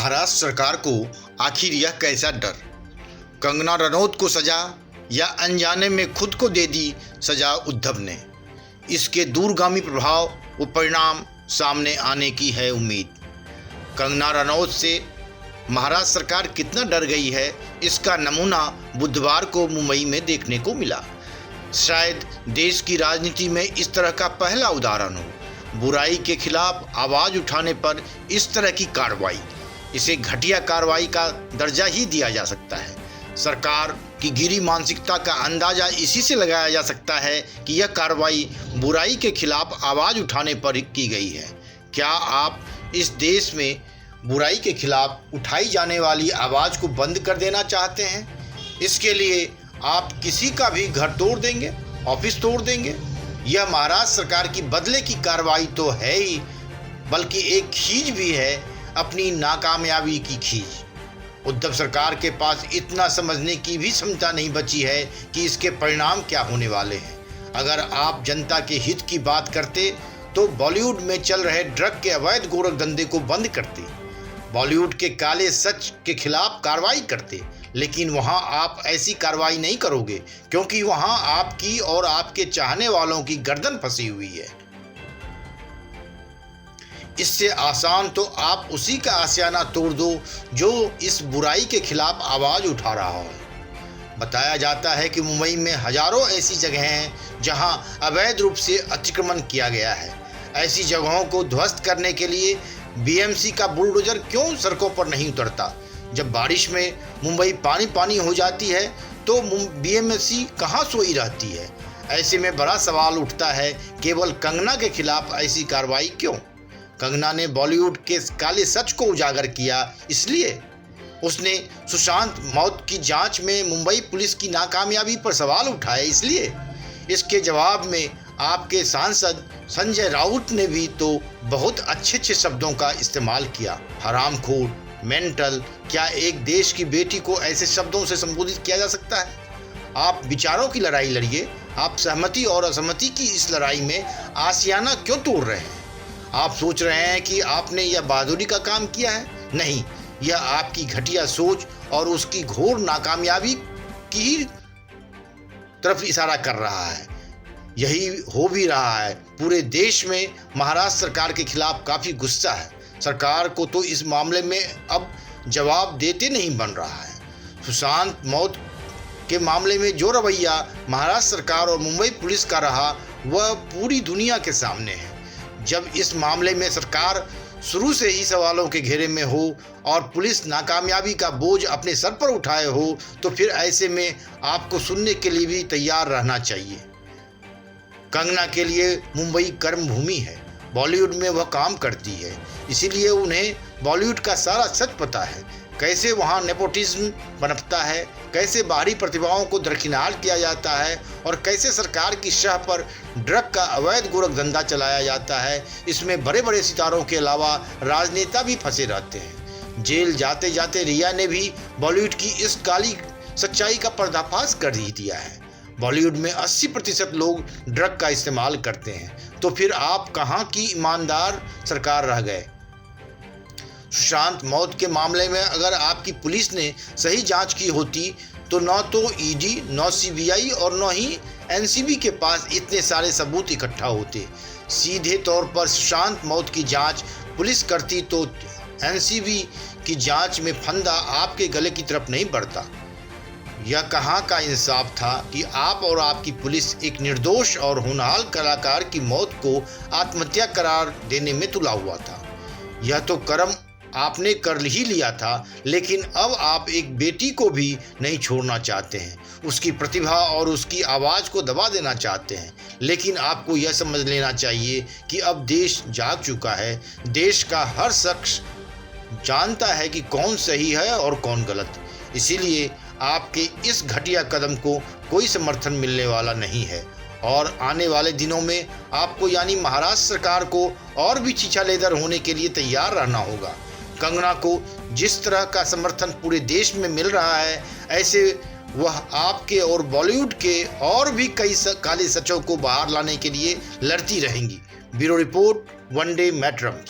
महाराष्ट्र सरकार को आखिर यह कैसा डर? कंगना रनौत को सजा या अनजाने में खुद को दे दी सजा उद्धव ने? इसके दूरगामी प्रभाव व परिणाम सामने आने की है उम्मीद। कंगना रनौत से महाराष्ट्र सरकार कितना डर गई है, इसका नमूना बुधवार को मुंबई में देखने को मिला। शायद देश की राजनीति में इस तरह का पहला उदाहरण हो। बुराई के खिलाफ आवाज उठाने पर इस तरह की कार्रवाई, इसे घटिया कार्रवाई का दर्जा ही दिया जा सकता है। सरकार की गिरी मानसिकता का अंदाजा इसी से लगाया जा सकता है कि यह कार्रवाई बुराई के खिलाफ आवाज उठाने पर की गई है। क्या आप इस देश में बुराई के खिलाफ उठाई जाने वाली आवाज को बंद कर देना चाहते हैं? इसके लिए आप किसी का भी घर तोड़ देंगे, ऑफिस तोड़ देंगे? यह महाराष्ट्र सरकार की बदले की कार्रवाई तो है ही, बल्कि एक खींच भी है, अपनी नाकामयाबी की खींच। उद्धव सरकार के पास इतना समझने की भी क्षमता नहीं बची है कि इसके परिणाम क्या होने वाले हैं। अगर आप जनता के हित की बात करते तो बॉलीवुड में चल रहे ड्रग के अवैध गोरख धंधे को बंद करते, बॉलीवुड के काले सच के खिलाफ कार्रवाई करते। लेकिन वहां आप ऐसी कार्रवाई नहीं करोगे, क्योंकि वहां आपकी और आपके चाहने वालों की गर्दन फंसी हुई है। इससे आसान तो आप उसी का आशियाना तोड़ दो जो इस बुराई के खिलाफ आवाज उठा रहा है। बताया जाता है कि मुंबई में हजारों ऐसी जगहें हैं जहां अवैध रूप से अतिक्रमण किया गया है। ऐसी जगहों को ध्वस्त करने के लिए बीएमसी का बुलडोजर क्यों सड़कों पर नहीं उतरता? जब बारिश में मुंबई पानी पानी हो जाती है तो बीएमसी कहां सोई रहती है? ऐसे में बड़ा सवाल उठता है, केवल कंगना के खिलाफ ऐसी कार्रवाई क्यों? कंगना ने बॉलीवुड के काले सच को उजागर किया, इसलिए उसने सुशांत मौत की जांच में मुंबई पुलिस की नाकामयाबी पर सवाल उठाए, इसलिए इसके जवाब में आपके सांसद संजय राउत ने भी तो बहुत अच्छे शब्दों का इस्तेमाल किया। हरामखोर, मेंटल। क्या एक देश की बेटी को ऐसे शब्दों से संबोधित किया जा सकता है? आप विचारों की लड़ाई लड़िए। आप सहमति और असहमति की इस लड़ाई में आशियाना क्यों तोड़ रहे हैं? आप सोच रहे हैं कि आपने यह बहादुरी का काम किया है? नहीं, यह आपकी घटिया सोच और उसकी घोर नाकामयाबी की तरफ इशारा कर रहा है। यही हो भी रहा है। पूरे देश में महाराष्ट्र सरकार के खिलाफ काफ़ी गुस्सा है। सरकार को तो इस मामले में अब जवाब देते नहीं बन रहा है। सुशांत मौत के मामले में जो रवैया महाराष्ट्र सरकार और मुंबई पुलिस का रहा, वह पूरी दुनिया के सामने है। जब इस मामले में सरकार शुरू से ही सवालों के घेरे में हो और पुलिस नाकामयाबी का बोझ अपने सर पर उठाए हो, तो फिर ऐसे में आपको सुनने के लिए भी तैयार रहना चाहिए। कंगना के लिए मुंबई कर्म भूमि है। बॉलीवुड में वह काम करती है, इसीलिए उन्हें बॉलीवुड का सारा सच पता है। कैसे वहाँ नेपोटिज्म पनपता है, कैसे बाहरी प्रतिभाओं को दरकिनार किया जाता है और कैसे सरकार की शह पर ड्रग का अवैध गोरख धंधा चलाया जाता है। इसमें बड़े बड़े सितारों के अलावा राजनेता भी फंसे रहते हैं। जेल जाते जाते रिया ने भी बॉलीवुड की इस काली सच्चाई का पर्दाफाश कर ही दिया है। बॉलीवुड में 80% लोग ड्रग का इस्तेमाल करते हैं, तो फिर आप कहाँ की ईमानदार सरकार रह गए? सुशांत मौत के मामले में अगर आपकी पुलिस ने सही जांच की होती तो न तो ईडी, न सीबीआई और न ही एनसीबी के पास इतने सारे सबूत इकट्ठा होते। सीधे तौर पर सुशांत मौत की जांच पुलिस करती तो एनसीबी की जांच में फंदा आपके गले की तरफ नहीं बढ़ता। यह कहाँ का इंसाफ था कि आप और आपकी पुलिस एक निर्दोष और होनहार कलाकार की मौत को आत्महत्या करार देने में तुला हुआ था। यह तो कर्म आपने कर ही लिया था, लेकिन अब आप एक बेटी को भी नहीं छोड़ना चाहते हैं। उसकी प्रतिभा और उसकी आवाज़ को दबा देना चाहते हैं। लेकिन आपको यह समझ लेना चाहिए कि अब देश जाग चुका है। देश का हर शख्स जानता है कि कौन सही है और कौन गलत। इसीलिए आपके इस घटिया कदम को कोई समर्थन मिलने वाला नहीं है और आने वाले दिनों में आपको यानी महाराष्ट्र सरकार को और भी छीछालेदर होने के लिए तैयार रहना होगा। कंगना को जिस तरह का समर्थन पूरे देश में मिल रहा है, ऐसे वह आपके और बॉलीवुड के और भी कई काले सचों को बाहर लाने के लिए लड़ती रहेंगी। ब्यूरो रिपोर्ट, वनडे मैट्रम।